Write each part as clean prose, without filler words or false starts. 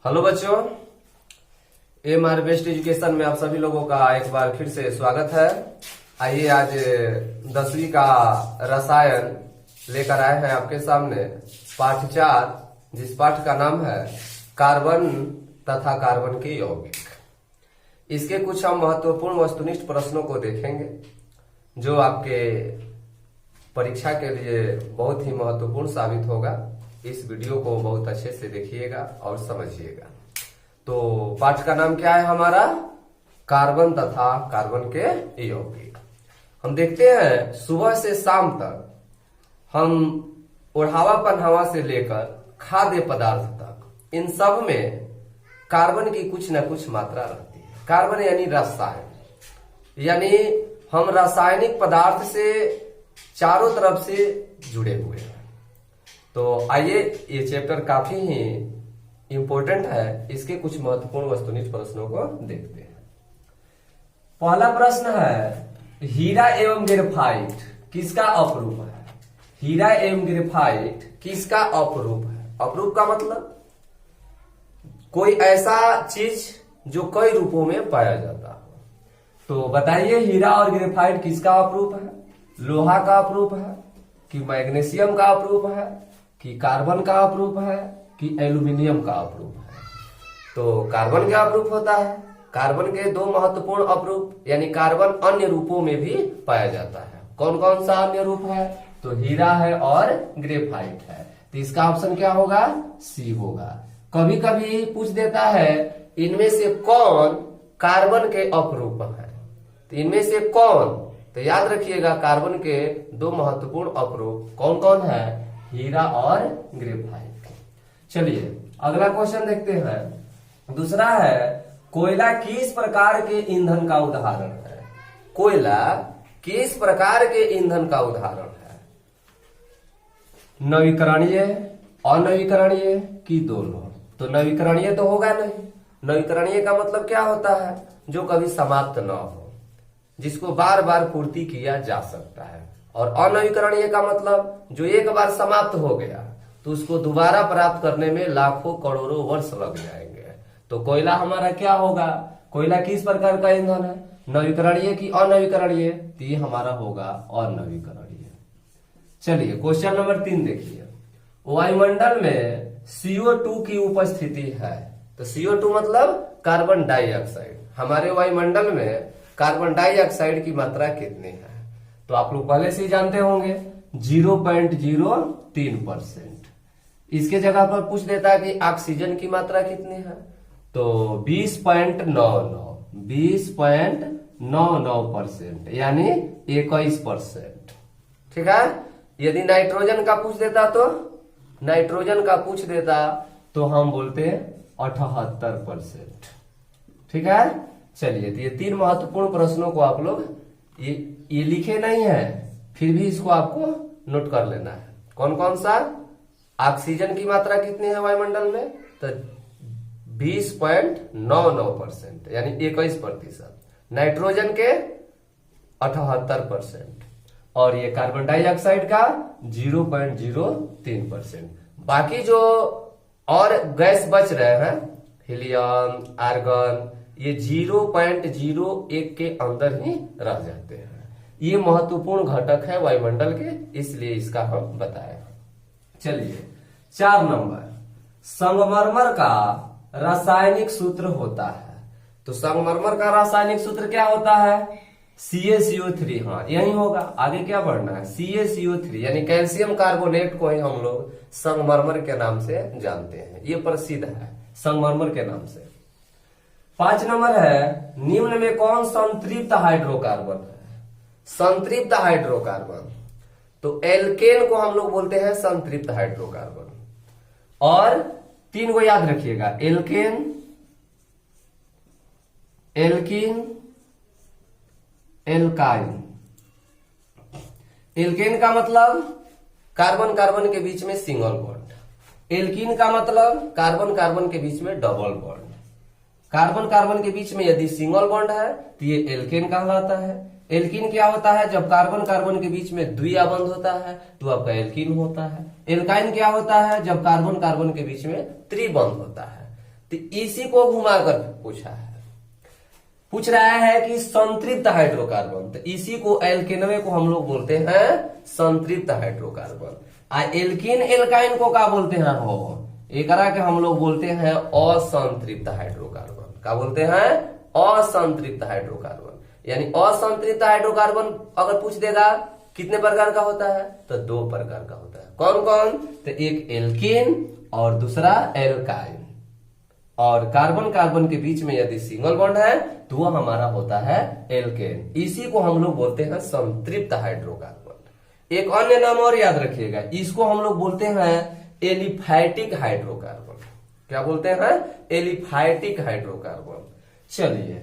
Hello बच्चों, MR best education में आप सभी लोगों का एक बार फिर से स्वागत है। आइए आज 10वीं का रसायन लेकर आए हैं आपके सामने पाठ 4, जिस पाठ का नाम है कार्बन तथा कार्बन के यौगिक। इसके कुछ हम महत्वपूर्ण वस्तुनिष्ठ प्रश्नों को देखेंगे जो आपके परीक्षा के लिए बहुत ही महत्वपूर्ण साबित होगा। इस वीडियो को बहुत अच्छे से देखिएगा और समझिएगा। तो पाठ का नाम क्या है हमारा? कार्बन तथा कार्बन के यौगिक। हम देखते हैं सुबह से शाम तक हम ओढ़ावा पहनावा से लेकर खाद्य पदार्थ तक इन सब में कार्बन की कुछ न कुछ मात्रा रहती है। कार्बन यानी रसायन, यानी हम रासायनिक पदार्थ से चारों तरफ से जुड़े हुए हैं। तो आइए, ये चैप्टर काफी ही इंपॉर्टेंट है। इसके कुछ महत्वपूर्ण वस्तुनिष्ठ प्रश्नों को देखते हैं। पहला प्रश्न है, हीरा एवं ग्रेफाइट किसका अपरूप है? हीरा एवं ग्रेफाइट किसका अपरूप है? अपरूप का मतलब कोई ऐसा चीज जो कई रूपों में पाया जाता हो। तो बताइए, हीरा और ग्रेफाइट किसका अपरूप है? लोहा का अपरूप है कि मैग्नीशियम का अपरूप है कि कार्बन का अपरूप है कि एल्यूमिनियम का अपरूप है? तो कार्बन का अपरूप होता है। कार्बन के दो महत्वपूर्ण अपरूप यानी कार्बन अन्य रूपों में भी पाया जाता है। कौन कौन सा अन्य रूप है? तो हीरा है और ग्रेफाइट है। तो इसका ऑप्शन क्या होगा? सी होगा। कभी कभी पूछ देता है इनमें से कौन कार्बन के अपरूप है, तो इनमें से कौन? तो याद रखिएगा कार्बन के दो महत्वपूर्ण अपरूप कौन कौन है? हीरा और ग्रेफाइट। चलिए अगला क्वेश्चन देखते हैं। दूसरा है, कोयला किस प्रकार के ईंधन का उदाहरण है? कोयला किस प्रकार के ईंधन का उदाहरण है? नवीकरणीय, अनवीकरणीय कि दोनों? तो नवीकरणीय तो होगा नहीं। नवीकरणीय का मतलब क्या होता है? जो कभी समाप्त न हो, जिसको बार बार पूर्ति किया जा सकता है। और अनवीकरणीय का मतलब जो एक बार समाप्त हो गया तो उसको दोबारा प्राप्त करने में लाखों करोड़ों वर्ष लग जाएंगे। तो कोयला हमारा क्या होगा? कोयला किस प्रकार का ईंधन है? नवीकरणीय कि अनवीकरणीय? तो ये हमारा होगा अनवीकरणीय। चलिए क्वेश्चन नंबर 3 देखिए। वायुमंडल में CO2 की उपस्थिति है। तो CO2 मतलब कार्बन डाइऑक्साइड। हमारे वायुमंडल में कार्बन डाइऑक्साइड की मात्रा कितनी है? तो आप लोग पहले से ही जानते होंगे 0.03%। इसके जगह पर पूछ देता है कि ऑक्सीजन की मात्रा कितनी है? तो 20.99% यानी 21%। ठीक है। यदि नाइट्रोजन का पूछ देता तो हम बोलते 78%। ठीक है। चलिए, तो ये 3 महत्वपूर्ण प्रश्नों को आप लोग ये लिखे नहीं है, फिर भी इसको आपको नोट कर लेना है। कौन कौन सा? ऑक्सीजन की मात्रा कितनी है वायुमंडल में? तो 20.99% यानी 21%। नाइट्रोजन के 78% और ये कार्बन डाइऑक्साइड का 0.03%। बाकी जो और गैस बच रहे हैं, हीलियम, आर्गन, ये 0.01 के अंदर ही रह जाते हैं। ये महत्वपूर्ण घटक है वायुमंडल के, इसलिए इसका हम बताए। चलिए 4 नंबर, संगमरमर का रासायनिक सूत्र होता है। तो संगमरमर का रासायनिक सूत्र क्या होता है? CaCO3। हाँ, यही होगा। आगे क्या बढ़ना है? CaCO3 यानी कैल्शियम कार्बोनेट को ही हम लोग संगमरमर के नाम से जानते हैं। ये प्रसिद्ध है संगमरमर के नाम से। 5 नंबर है, निम्न में कौन संतृप्त हाइड्रोकार्बन है? संतृप्त हाइड्रोकार्बन, तो एल्केन को हम लोग बोलते हैं संतृप्त हाइड्रोकार्बन। और 3 को याद रखिएगा, एल्केन, एल्कीन, एल्काइन। एल्केन का मतलब कार्बन कार्बन के बीच में सिंगल बॉन्ड। एल्कीन का मतलब कार्बन कार्बन के बीच में डबल बॉन्ड। कार्बन कार्बन के बीच में यदि सिंगल बॉन्ड है तो ये एल्केन कहलाता है। एल्कीन क्या होता है? जब कार्बन कार्बन के बीच में द्विआबंध होता है तो आपका एल्कीन होता है। एल्काइन क्या होता है? जब कार्बन कार्बन के बीच में त्रिबंध होता है। तो इसी को घुमाकर पूछ रहा है कि संतृप्त हाइड्रोकार्बन, तो इसी को एल्केनवे को हम लोग बोलते हैं संतृप्त हाइड्रोकार्बन। एल्कीन एल्काइन को क्या बोलते हैं हो, एकरा के हम लोग बोलते हैं असंतृप्त हाइड्रोकार्बन। क्या बोलते हैं? असंतृप्त हाइड्रोकार्बन। यानी असंतृप्त हाइड्रोकार्बन अगर पूछ देगा कितने प्रकार का होता है, तो 2 प्रकार का होता है। कौन कौन? तो एक एल्कीन और दूसरा एल्काइन। और कार्बन कार्बन के बीच में यदि सिंगल बॉन्ड है तो वह हमारा होता है एल्केन। इसी को हम लोग बोलते हैं संतृप्त हाइड्रोकार्बन। एक अन्य नाम और याद रखिएगा, इसको हम लोग बोलते हैं एलिफैटिक हाइड्रोकार्बन। क्या बोलते हैं? Aliphatic hydrocarbon. चलिए,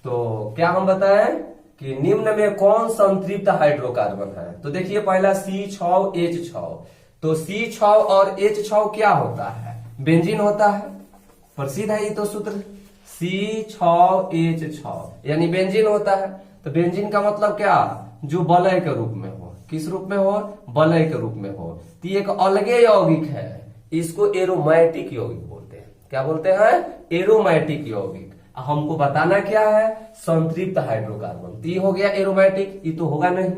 तो क्या हम बताएं कि निम्न में कौन संतृप्त हाइड्रोकार्बन है? तो देखिए, पहला C6H6। तो C6 और H6 क्या होता है? बेंजीन होता है। प्रसिद्ध है ये तो सूत्र, C6H6 यानी बेंजीन होता है। तो बेंजीन का मतलब क्या? जो वलय के रूप में हो। किस रूप में हो? वलय के रूप में हो। तो एक अलगे यौगिक है, इसको एरोमेटिक यौगिक बोलते हैं। क्या बोलते हैं? एरोमेटिक यौगिक। हमको बताना क्या है? संतृप्त हाइड्रोकार्बन। तो ये हो गया एरोमेटिक, ये तो होगा नहीं।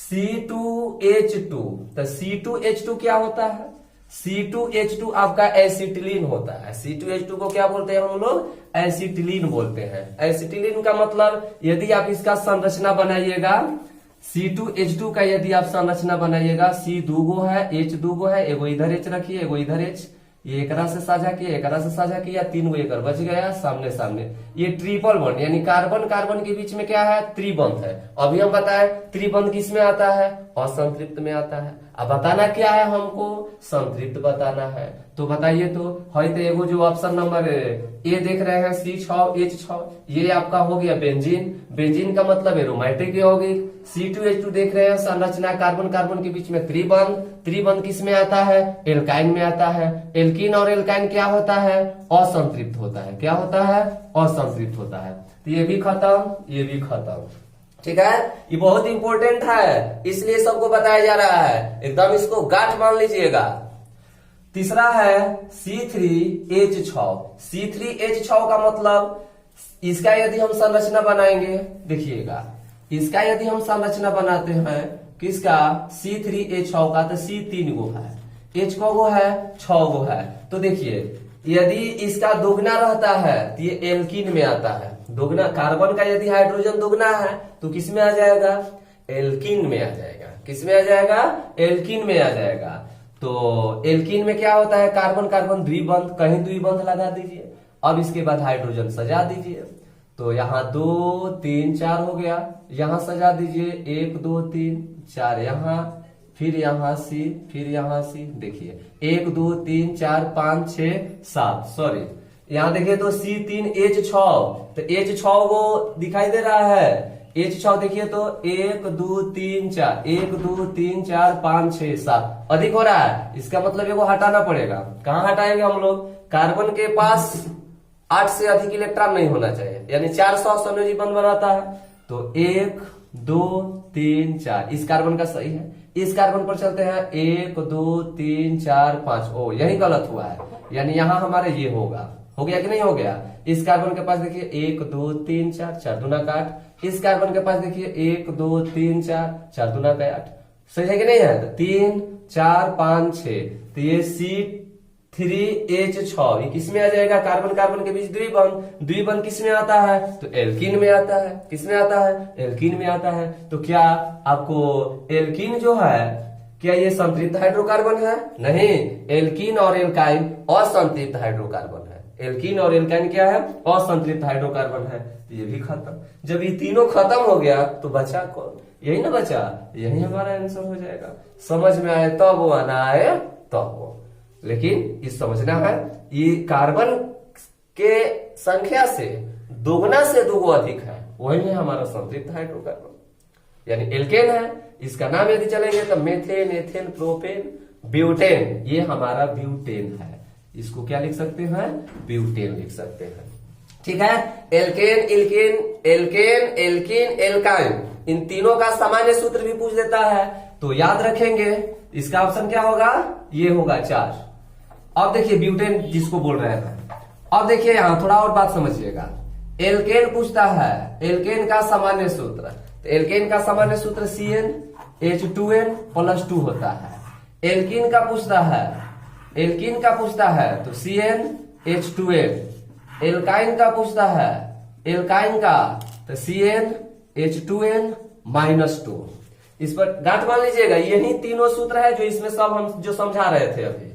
C2H2, तो C2H2 क्या होता है? C2H2 आपका एसिटिलीन होता है। C2H2 को क्या बोलते हैं हम लोग? एसिटिलीन बोलते हैं। एसिटिलीन का मतलब यदि आप इसका संरचना बनाइएगा, C2H2 का यदि आप संरचना बनाइएगा, C 2 गो है, H 2 गो है, एगो इधर H रखिए, एगो इधर H, ये एकरा से साझा किया, एकरा से साझा किया, 3 गो एकर बच गया सामने सामने। ये ट्रिपल बॉन्ड यानी कार्बन कार्बन के बीच में क्या है? त्रिबंध है। अभी हम बताए त्रिबंध किस में आता है? असंतृप्त में आता है। अब बताना क्या है हमको? संतृप्त बताना है। तो बताइए तो एगो जो ऑप्शन नंबर ए देख रहे हैं C6H6, ये आपका हो गया बेंजीन। बेंजीन का मतलब एरोमेटिक यौगिक। C2H2 देख रहे हैं संरचना कार्बन कार्बन के बीच में त्रिबंध। त्रिबंध किस में आता है? एल्काइन में आता है। एल्कीन और एल्काइन क्या होता है? असंतृप्त होता है। क्या होता है? असंतृप्त होता है। तो ये भी खत्म, ये भी खत्म। ठीक है, ये बहुत इंपॉर्टेंट है, इसलिए सबको बताया जा रहा है। एकदम इसको गांठ मान लीजिएगा। तीसरा है C3H6। C3H6 का मतलब, इसका यदि हम संरचना बनाएंगे, देखिएगा, इसका यदि हम संरचना बनाते हैं किसका? C3H6 का, तो C 3 गो है, H को गो है? 6 गो है। तो देखिए, यदि इसका दोगुना रहता है तो ये एल्कीन में आता है। दोगुना कार्बन का यदि हाइड्रोजन दोगुना है तो किस में आ जाएगा? एल्कीन में आ जाएगा। किस में आ जाएगा? एल्कीन में आ जाएगा। तो एल्कीन में क्या होता है? कार्बन कार्बन द्विबंध, कहीं द्विबंध लगा दीजिए। अब इसके बाद हाइड्रोजन सजा दीजिए। तो यहाँ 2 3 4 हो गया, यहाँ सजा दीजिए 1 2 3 4, यहाँ फिर यहाँ C, फिर यहाँ C। देखिए 1 2 3 4 5 6 7, सॉरी यहाँ देखिए तो C3H6, तो H6 वो दिखाई दे रहा है। H6 देखिए तो 1 2 3 4, 1 2 3 4 5 6 7 अधिक हो रहा है। इसका मतलब ये को हटाना पड़ेगा। कहाँ हटाएंगे हम लोग? कार्बन के पास 8 से अधिक इलेक्ट्रॉन नहीं होना चाहिए, यानी 400 संयोजी बंध बनाता है। तो 1 2 3 4 इस कार्बन का सही है। इस कार्बन पर चलते हैं 1 2 3 4 5। ओ यही गलत हुआ है, यानी यहाँ हमारे ये होगा। हो गया कि नहीं हो गया? इस कार्बन के पास देखिए 1 2 3 4, 4 दूना का 8। इस कार्बन के पास देखिए 1 2 3 4, 4 दूना का 8। सही है कि नहीं है? तो 3 4 5 6, तो ये C3H6 ये किस में आ जाएगा? कार्बन कार्बन के बीच द्विबंध। द्विबंध किस में आता है? तो एल्कीन में आता है। किस में आता है? एल्कीन में आता है। तो क्या आपको एल्कीन जो है, क्या ये संतृप्त हाइड्रोकार्बन है? नहीं, एल्कीन और एल्काइन असंतृप्त हाइड्रोकार्बन है। एल्कीन और एल्काइन क्या है? असंतृप्त हाइड्रोकार्बन है। तो ये भी खत्म। जब ये तीनों खत्म हो गया तो बचा कौन? यही ना बचा, यही हमारा आंसर हो जाएगा। समझ में आए तब वो, आना आए तब वो। लेकिन ये समझना है, ये कार्बन के संख्या से दोगुना से 2 गो अधिक है, वही है हमारा संतृप्त हाइड्रोकार्बन, यानी एल्केन है। इसका नाम यदि चलेंगे तो मेथेन, एथेन, प्रोपेन, ब्यूटेन, ये हमारा ब्यूटेन है। इसको क्या लिख सकते हैं? ब्यूटेन लिख सकते हैं। ठीक है, एल्केन, इल्केन, एल्केन, एल्कीन, एल्काइन, इन तीनों का सामान्य सूत्र भी पूछ देता है, तो याद रखेंगे। इसका ऑप्शन क्या होगा? ये होगा 4। अब देखिए ब्यूटेन जिसको बोल रहे हैं, अब देखिए यहाँ थोड़ा और बात समझिएगा। एल्केन पूछता है एल्केन का सामान्य सूत्र, तो एल्केन का सामान्य सूत्र CnH2n + 2 होता है। एल्कीन का पूछता है तो CnH2n। एल्काइन का पूछता है एल्काइन का तो CnH2n - 2। इस पर गांठ मान लीजिएगा, यही तीनों सूत्र है जो इसमें सब हम जो समझा रहे थे अभी।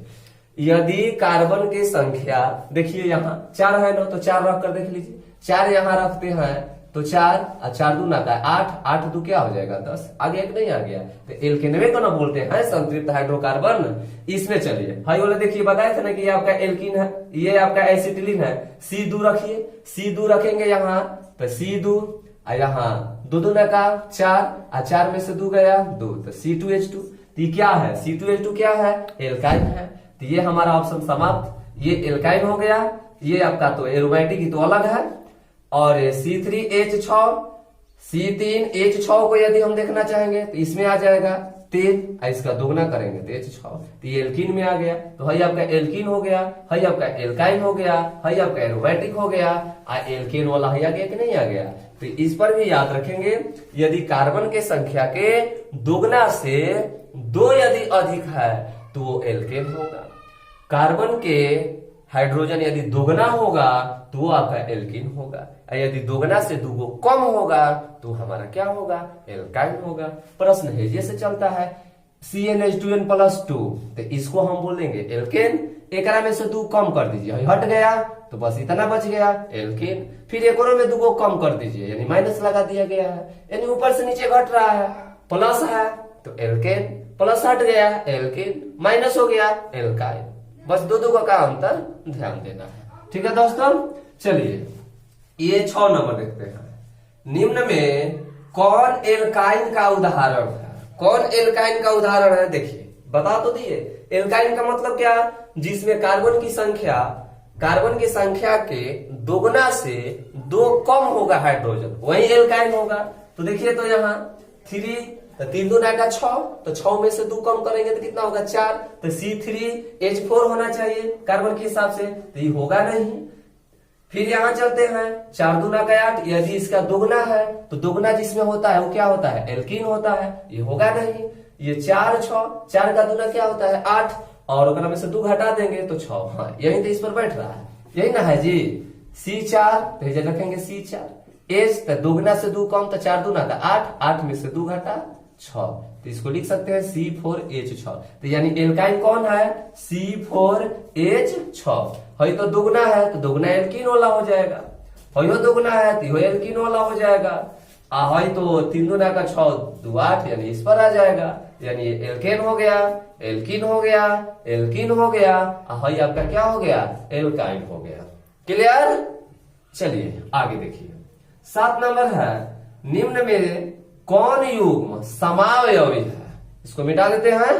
यदि कार्बन की संख्या देखिए यहाँ 4 है ना, तो 4 रख कर देख लीजिए। 4 यहाँ रखते हैं तो 4 और 4 दूना का 8, 8 दू क्या हो जाएगा 10, आगे एक नहीं आ गया। तो एल्केनवे को ना बोलते हैं संतृप्त हाइड्रोकार्बन। इसमें चलिए भाई बोले देखिए बताए थे ना कि ये आपका एल्कीन है, ये आपका एसिटिलीन है। C2 रखिए, C2 रखेंगे यहाँ तो C2 और यहाँ 2 दूना का 4 और 4 में से 2 गया 2, तो C2H2। ये क्या है C2H2 क्या है एल्काइन है। तो ये हमारा ऑप्शन समाप्त। ये एल्काइन हो गया, ये आपका तो एरोमेटिक तो अलग है। और C3H6 C3H6 को यदि हम देखना चाहेंगे तो इसमें आ जाएगा 3, इसका दोगुना करेंगे तो H6, तो ये एल्कीन में आ गया। तो हई आपका एल्कीन हो गया, हई आपका एल्काइन हो गया, हई आपका एरोमेटिक हो गया, एल्केन वाला हई आ गया कि नहीं आ गया। तो इस पर भी याद रखेंगे, यदि कार्बन के संख्या के दोगुना से 2 यदि अधिक है तो वो एल्केन होगा। कार्बन के हाइड्रोजन यदि दोगुना होगा तो वो आपका एल्कीन होगा, यदि दोगुना से 2 कम होगा तो हमारा क्या होगा एल्काइन होगा। प्रश्न है जैसे चलता है CnH2n + 2, तो इसको हम बोलेंगे एल्केन। एकरा में से 2 कम कर दीजिए, हट गया तो बस इतना बच गया एल्केन। फिर एक और में 2 को कम कर दीजिए यानी माइनस लगा दिया गया है, यानी ऊपर से नीचे घट रहा है, प्लस है तो एल्केन, प्लस हट गया एल्केन, माइनस हो गया एल्काइन। बस 2 का अंतर ध्यान देना है। ठीक है दोस्तों, चलिए ये 6 नंबर देखते हैं। निम्न में कौन एल्काइन का उदाहरण है? कौन एल्काइन का उदाहरण है देखिए, बता तो दिए। एल्काइन का मतलब क्या, जिसमें कार्बन की संख्या के दोगुना से 2 कम होगा हाइड्रोजन, वही एल्काइन होगा। तो देखिए तो यहाँ 3 तो 3 दूना का 6, तो 6 में से 2 कम करेंगे तो कितना होगा 4, तो C3H4 होना चाहिए कार्बन के हिसाब से, तो ये होगा नहीं। फिर यहाँ चलते हैं 4 दूना का 8, यदि इसका दोगुना है तो दोगुना जिसमें होता है वो क्या होता है एल्कीन होता है, ये होगा नहीं। ये 4 6, 4 का दूना क्या होता है 8, और ओकरा में से 2 घटा देंगे तो 6। हाँ यही तो इस पर बैठ रहा है, यही ना है जी। C4 तो ये रखेंगे C4। H तो दोगुना से 2 कम, तो 4 दूना का 8, 8 में से 2 घटा 6, तो इसको लिख सकते हैं C4H6। तो यानी एल्काइन कौन है C4H6। हई तो दोगुना है तो दोगुना एल्कीन वाला हो जाएगा, हई दोगुना है तो यो एल्कीन वाला हो जाएगा। हई तो 3 दूना का 6 2 8 यानी इस पर आ जाएगा, यानी एल्केन हो गया, एल्कीन हो गया, एल्कीन हो गया, हई आपका क्या हो गया एल्काइन हो गया। क्लियर। चलिए आगे देखिए 7 नंबर है, निम्न में कौन युग्म समावयवी है? इसको मिटा देते हैं।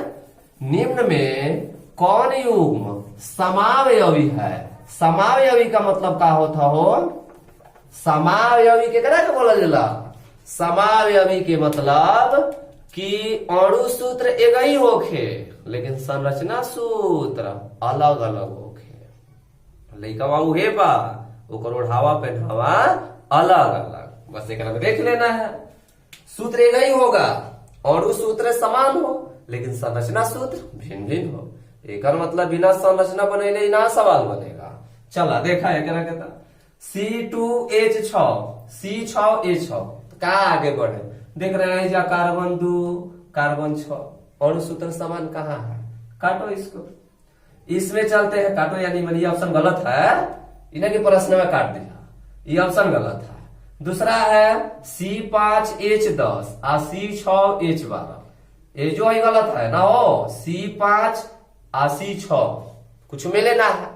निम्न में कौन युग्म समावयवी है? समावयवी का मतलब क्या होता हो? समावयवी के करा के बोला जाला? समावयवी के मतलब कि अणु सूत्र एक ही होखे लेकिन संरचना सूत्र अलग अलग होखे। लइका उहे बा ओकर ओढ़ावा पहनावा अलग अलग, बस एक में देख लेना है। सूत्र एक ही होगा, अणु सूत्र समान हो लेकिन संरचना सूत्र भिन्न भिन्न हो। एक मतलब बिना संरचना बनेले ना सवाल बनेगा। चला देखा है क्या कहता C2H6 C6H6 का आगे बढ़े देख रहे हैं, जा कार्बन 2 कार्बन 6 अणु सूत्र समान कहाँ है? काटो इसको, इसमें चलते हैं काटो, यानी ये ऑप्शन गलत है, इन्हें के प्रश्न में काट दिया, ये ऑप्शन गलत है। दूसरा है C5H10 और C6H12, ये जो है गलत है ना हो। C5 और C6 कुछ में लेना है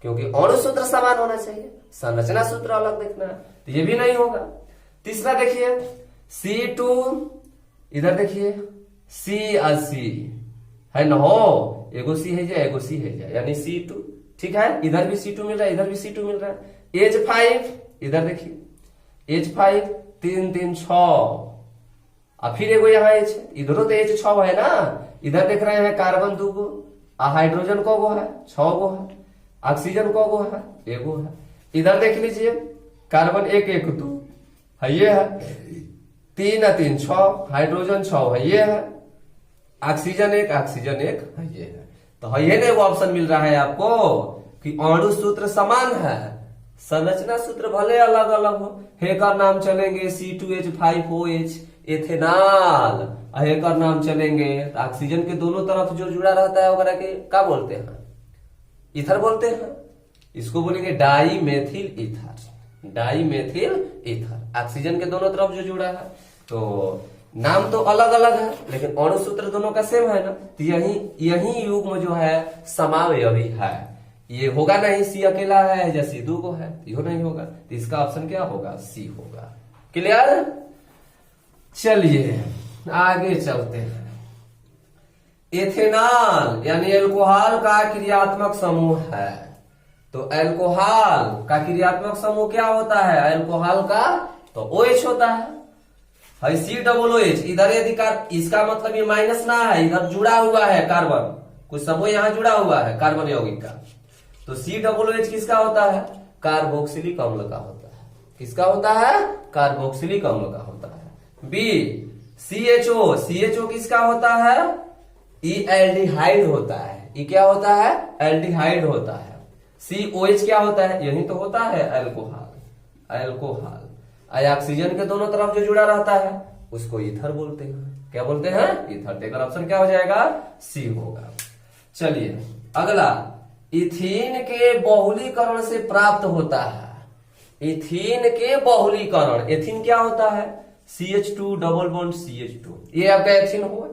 क्योंकि अणु सूत्र समान होना चाहिए, संरचना सूत्र अलग देखना है, तो ये भी नहीं होगा। तीसरा देखिए C2, इधर देखिए C और C है ना हो, एगो C है जाए एगो C है जाए यानी C2, ठीक है। इधर भी C2 मिल रहा है, इधर भी C2 मिल रहा है। H5 इधर देखिए H5 3 3 6 और फिर एगो यहाँ H, इधरों तो H6 है ना। इधर देख रहे हैं कार्बन 2 गो, हाइड्रोजन को गो है 6 गो है, ऑक्सीजन को गो है, एगो है। इधर देख लीजिए, कार्बन 1 1 2 है, ये है। 3 है 3 6, हाइड्रोजन 6 है, ये है। ऑक्सीजन 1 है, ये है। तो ये नहीं वो ऑप्शन मिल रहा है आपको कि अणु सूत्र समान है, संरचना सूत्र भले अलग अलग हो। हेकर नाम चलेंगे C2H5OH एथेनॉल, हेकर नाम चलेंगे तो ऑक्सीजन के दोनों तरफ जो जुड़ा रहता है वगैरह के क्या बोलते हैं, ईथर बोलते हैं। इसको बोलेंगे dimethyl ether, dimethyl ether. Oxygen के दोनों तरफ जो जुड़ा है, तो नाम तो अलग अलग है लेकिन अणु सूत्र दोनों का सेम है ना। तो यही युग्म जो है समावयवी है। ये होगा नहीं सी अकेला है या सी दो को है, यो नहीं होगा। तो इसका ऑप्शन क्या होगा, सी होगा। क्लियर। चलिए आगे चलते हैं। एथेनॉल यानी एल्कोहल का क्रियात्मक समूह है। तो एल्कोहल का क्रियात्मक समूह क्या होता है, एल्कोहल का तो OH होता है। COOH इधर यदि इसका मतलब ये माइनस ना है, इधर जुड़ा हुआ है कार्बन, कुछ समूह यहां जुड़ा हुआ है कार्बन यौगिक का। तो COOH किसका होता है, कार्बोक्सिलिक अम्ल का होता है। किसका होता है, कार्बोक्सिलिक अम्ल का होता है। B CHO किसका होता है, एल्डिहाइड होता है। ये क्या होता है, एल्डिहाइड होता है। COH क्या होता है, यही तो होता है एल्कोहल। एल्कोहल ऑक्सीजन के दोनों तरफ जो जुड़ा रहता है उसको ईथर बोलते हैं। क्या बोलते हैं, ईथर। टेकर ऑप्शन क्या हो जाएगा, सी होगा। चलिए अगला, इथीन के बहुलीकरण से प्राप्त होता है। इथीन के बहुलीकरण, एथीन क्या होता है, CH2 डबल बॉन्ड CH2, ये आपका एथीन हुआ।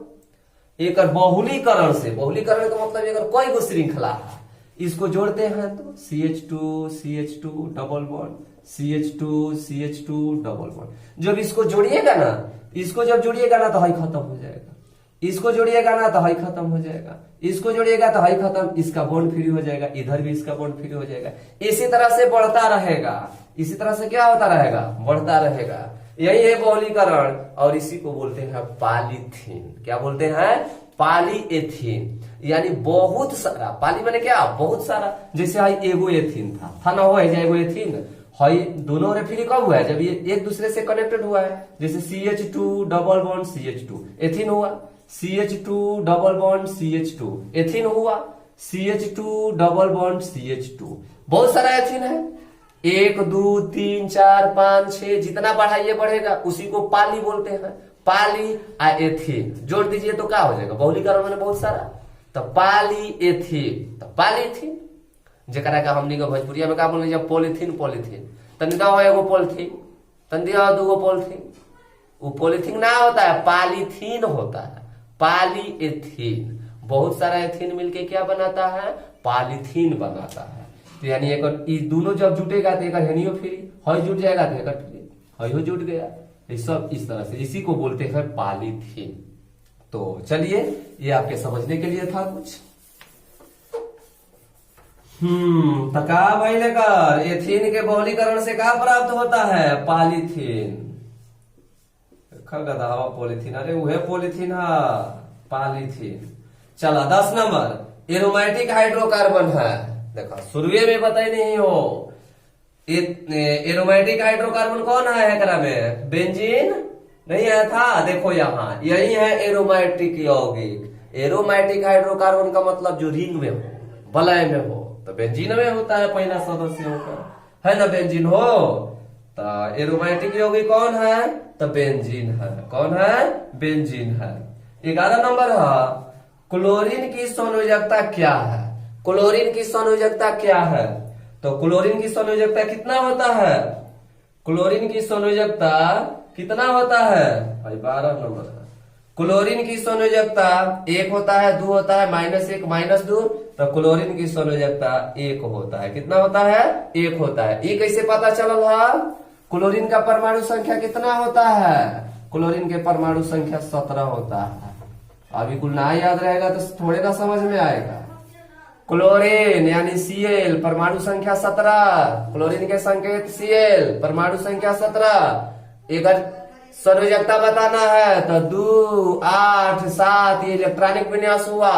एक बहुलीकरण से, बहुलीकरण का मतलब अगर कोई को श्रृंखला है, इसको जोड़ते हैं तो CH2 double bond CH2 double bond. जब इसको जोड़िएगा ना, इसको जब जोड़िएगा ना तो हाई खत्म हो जाएगा, इसको जोड़िएगा ना तो हाई खत्म हो जाएगा, इसको जोड़िएगा तो हाई खत्म, इसका बॉन्ड फ्री हो जाएगा, इधर भी इसका बॉन्ड फ्री हो जाएगा। इसी तरह से बढ़ता रहेगा, इसी तरह से क्या होता रहेगा, बढ़ता रहेगा। यही है बहुलीकरण और इसी को बोलते हैं पॉलीथीन। क्या बोलते हैं, पॉलीएथीन। यानी बहुत सारा, पाली मैंने क्या, बहुत सारा। जैसे हाई एगो एथीन था ना, हुआ है एगो एथीन, हाई दोनों रेफिली कब हुआ है, जब ये एक दूसरे से कनेक्टेड हुआ है। जैसे CH2 double bond CH2 ethene हुआ, CH2 double bond CH2 ethene हुआ, CH2 डबल बॉन्ड CH2। बहुत सारा एथीन है, 1 2 3 4 5 6, जितना बढ़ाइए बढ़ेगा, उसी को पाली बोलते हैं। पाली एथीन जोड़ दीजिए तो क्या हो जाएगा, बहुलीकरण मैंने बहुत सारा, तो पॉलीएथीन, तो पॉलीथीन। जरा का हमनी का भोजपुरिया में क्या बोल रहे, पॉलीथीन पॉलीथीन, तनिका हो एगो पॉलीथीन, तनिका हो दूगो पॉलीथीन। वो पॉलीथीन ना होता है, पॉलीथीन होता है, पॉलीएथीन। बहुत सारा एथीन मिलके क्या बनाता है, पॉलीथीन बनाता है। तो यानी एक दोनों जब जुटेगा तो एक हेनियो फ्री, हई जुट जाएगा तो एक फ्री, हई जुट गया। ये सब इस तरह से, इसी को बोलते हैं पॉलीथीन। तो चलिए ये आपके समझने के लिए था कुछ। तका भाई लेकर, एथीन के बहुलीकरण से क्या प्राप्त होता है, पॉलीथीन। पॉलीथीन, अरे वह पॉलीथीन है, पॉलीथीन। चला 10 नंबर, एरोमेटिक हाइड्रोकार्बन है। देखो शुरुए में पता ही नहीं हो, एरोमेटिक हाइड्रोकार्बन कौन है एकरा में, बेंजीन नहीं है था। देखो यहाँ यही है एरोमेटिक यौगिक। एरोमेटिक हाइड्रोकार्बन का मतलब जो रिंग में हो, वलय में हो, तो बेंजीन में होता है पहला सदस्य होकर, है ना, बेंजीन हो। तो एरोमेटिक यौगिक कौन है, तो बेंजीन है। कौन है, बेंजीन है। 11 नंबर है, क्लोरीन की संयोजकता क्या है। क्लोरीन की संयोजकता क्या है, तो क्लोरीन की संयोजकता कितना होता है, क्लोरीन की संयोजकता कितना होता है भाई, 12 नंबर है। क्लोरीन की संयोजकता 1 होता है, 2 होता है, -1 -2, तो क्लोरीन की संयोजकता 1 होता है। कितना होता है, 1 होता है। ये कैसे पता चलल है, क्लोरीन का परमाणु संख्या कितना होता है, क्लोरीन के परमाणु संख्या 17 होता है। अभी कुल ना याद रहेगा तो थोड़े ना समझ में आएगा। क्लोरीन यानी Cl, परमाणु संख्या 17, क्लोरीन के संकेत Cl, परमाणु संख्या 17। एक संयोजकता बताना है तो 2 8 7, ये इलेक्ट्रॉनिक विन्यास हुआ।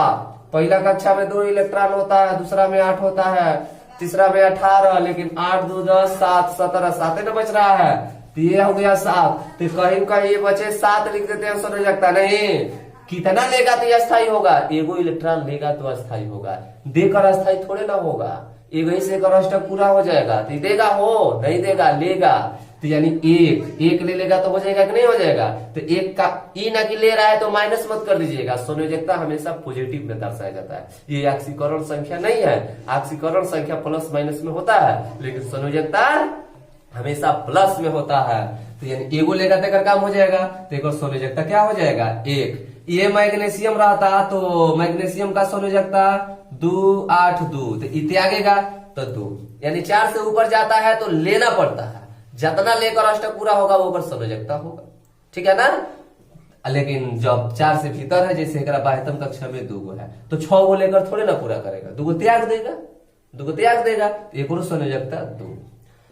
पहला कक्षा में 2 इलेक्ट्रॉन होता है, दूसरा में 8 होता है, तीसरा में 18, लेकिन 8 2 10 7 17 7 न बच रहा है, तो ये हो गया 7। तो कहीं कहीं ये बचे 7 लिख देते हैं, सोने लगता नहीं। कितना लेगा तो अस्थाई होगा, एगो इलेक्ट्रॉन लेगा तो अस्थाई होगा, देकर अस्थाई थोड़े ना होगा। एक ही से अष्टक पूरा हो जाएगा, तो देगा हो नहीं देगा लेगा, तो यानी एक ले लेगा तो हो जाएगा कि नहीं हो जाएगा। तो एक का ई ना कि ले रहा है तो माइनस मत कर दीजिएगा, संयोजकता हमेशा पॉजिटिव में दर्शाया जाता है। ये ऑक्सीकरण संख्या नहीं है, ऑक्सीकरण संख्या प्लस माइनस में होता है, लेकिन संयोजकता हमेशा प्लस में होता है। तो यानी एगो लेगा तो काम हो जाएगा, तो एक संयोजकता क्या हो जाएगा 1। ये मैग्नीशियम रहता तो मैग्नीशियम का संयोजकता 2 8 2, तो इत्यागेगा तो 2, यानी 4 से ऊपर जाता है तो लेना पड़ता है, जितना लेकर अष्टक पूरा होगा वो पर संयोजकता होगा, ठीक है ना। लेकिन जब 4 से भीतर है, जैसे बाह्यतम कक्षा में 2 गो है, तो 6 गो लेकर थोड़े ना पूरा करेगा, 2 गो त्याग देगा, 2 गो त्याग देगा, तो एक और संयोजकता 2।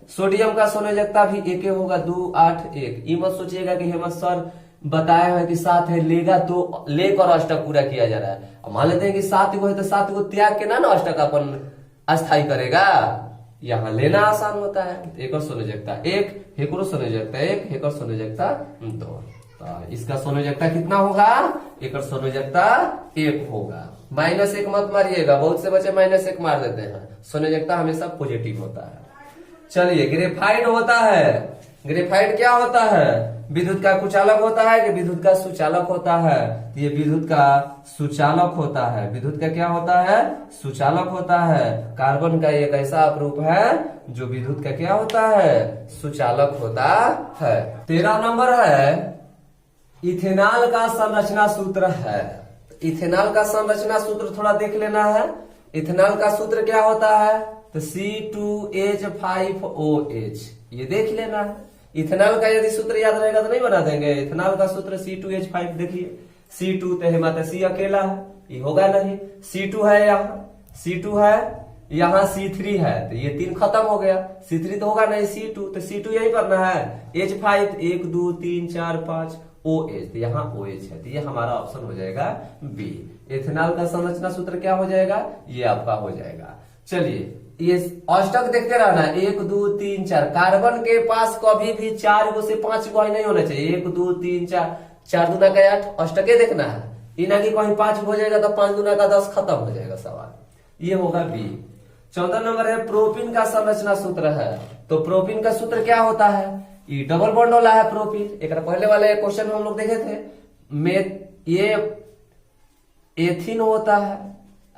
सोडियम का संयोजकता भी 1 होगा, 2 8 1। ये मत सोचिएगा कि हेमंत सर बताया है कि 7 है, लेगा तो लेकर अष्टक पूरा किया जा रहा है। मान लेते हैं कि 7 गो है तो 7 गो त्याग के ना अष्टक अपन अस्थाई करेगा, यहाँ लेना आसान होता है। एक और संयोजकता 1, एक और संयोजकता 1, एक और संयोजकता 2। तो इसका संयोजकता कितना होगा, एक और संयोजकता 1 होगा। -1 मत मारिएगा, बहुत से बच्चे -1 मार देते हैं, संयोजकता हमेशा पॉजिटिव होता है। चलिए ग्रेफाइट होता है, ग्रेफाइट क्या होता है, विद्युत का कुचालक होता है कि विद्युत का सुचालक होता है। ये विद्युत का सुचालक होता है, विद्युत का क्या होता है, सुचालक होता है। कार्बन का एक ऐसा अपरूप है जो विद्युत का क्या होता है, सुचालक होता है। 13 नंबर है इथेनॉल का संरचना सूत्र है। इथेनॉल का संरचना सूत्र थोड़ा देख लेना है। इथेनॉल का सूत्र क्या होता है, तो C2H5OH, ये देख लेना है। इथेनॉल का यदि सूत्र याद रहेगा तो नहीं बना देंगे। इथेनॉल का सूत्र C2H5, देखिए C2 तो है माता C अकेला है, ये होगा नहीं। C2 है यहाँ, C2 है यहाँ, C3 है, तो ये 3 खत्म हो गया, C3 तो होगा नहीं, C2 तो C2 यही करना है। H5 1 2 3 4 5 OH, तो यहाँ OH है, तो ये हमारा ऑप्शन हो जाएगा B। इथेनॉल का संरचना सूत्र क्या हो जाएगा, ये आपका हो जाएगा। चलिए ये अष्टक देखते रहना, 1 2 3 4। कार्बन के पास कभी भी 4 गो से 5 गो नहीं होना चाहिए, 1 2 3 4, 4 दूना का 8, अष्टके देखना है। इना की कहीं 5 हो जाएगा तो 5 दूना का 10, खत्म हो जाएगा सवाल, ये होगा बी। 14 नंबर है प्रोपीन का संरचना सूत्र है। तो प्रोपीन का सूत्र क्या होता है, ये डबल बॉन्ड वाला है प्रोपीन। एक पहले वाले क्वेश्चन में हम लोग देखे थे, ये एथिन होता है,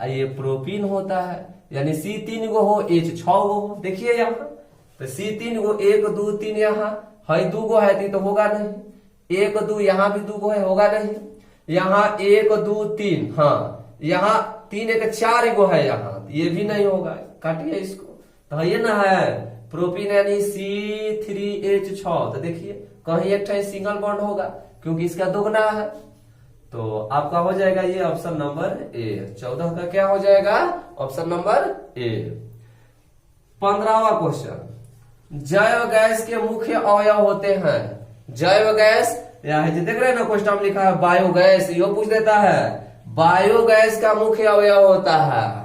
ये प्रोपीन होता है, यानी C3 गो हो, H 6 गो हो। देखिए यहाँ तो C3 गो 1 2 3 यहाँ है, 2 गो है तो होगा नहीं। 1 2 यहाँ भी 2 गो है, होगा नहीं। यहाँ 1 2 3, हाँ यहाँ 3 1 4 गो है, यहाँ ये भी नहीं होगा, काटिए इसको। तो ये ना है प्रोपीन यानी C3H6। तो देखिए कहीं एक सिंगल बॉन्ड होगा क्योंकि इसका दुगना है, तो आपका हो जाएगा ये ऑप्शन नंबर ए। 14 का क्या हो जाएगा, ऑप्शन नंबर ए। 15वां क्वेश्चन, जैव गैस के मुख्य अवयव होते हैं। जैव गैस यहाँ देख रहे हैं ना, क्वेश्चन में लिखा है बायोगैस, यो पूछ देता है बायोगैस का मुख्य अवयव होता है।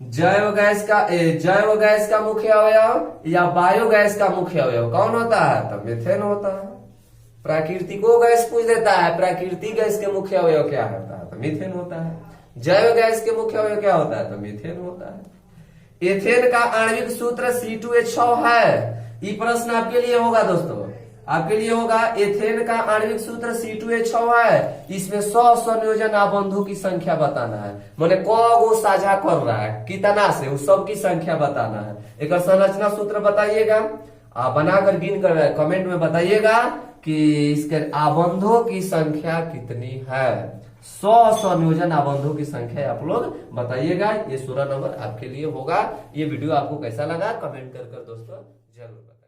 जैव गैस का मुख्य अवयव या बायोगैस का मुख्य अवयव कौन होता है, तो मीथेन होता है। प्राकृतिको गैस पूछ देता है, प्राकृतिक गैस के मुख्य अवयव क्या होता है, तो मीथेन होता है। जैव गैस के मुख्य अवयव क्या होता है, तो मीथेन होता है। एथेन का आणविक सूत्र C2H6 है। ये प्रश्न आपके लिए होगा दोस्तों, आपके लिए होगा। एथेन का आणविक सूत्र C2H6 है। इसमें 100 संयोजन आबंधों की संख्या बताना है, माने को साझा कर रहा है, कितना से उस सब की संख्या बताना है। एक संरचना सूत्र बताइएगा, आप बनाकर गिन कर कमेंट में बताइएगा कि इसके आबंधों की संख्या कितनी है। 100 संयोजन आबंधों की संख्या आप लोग बताइएगा। ये 16 नंबर आपके लिए होगा। ये वीडियो आपको कैसा लगा कमेंट कर दोस्तों जरूर बताइए।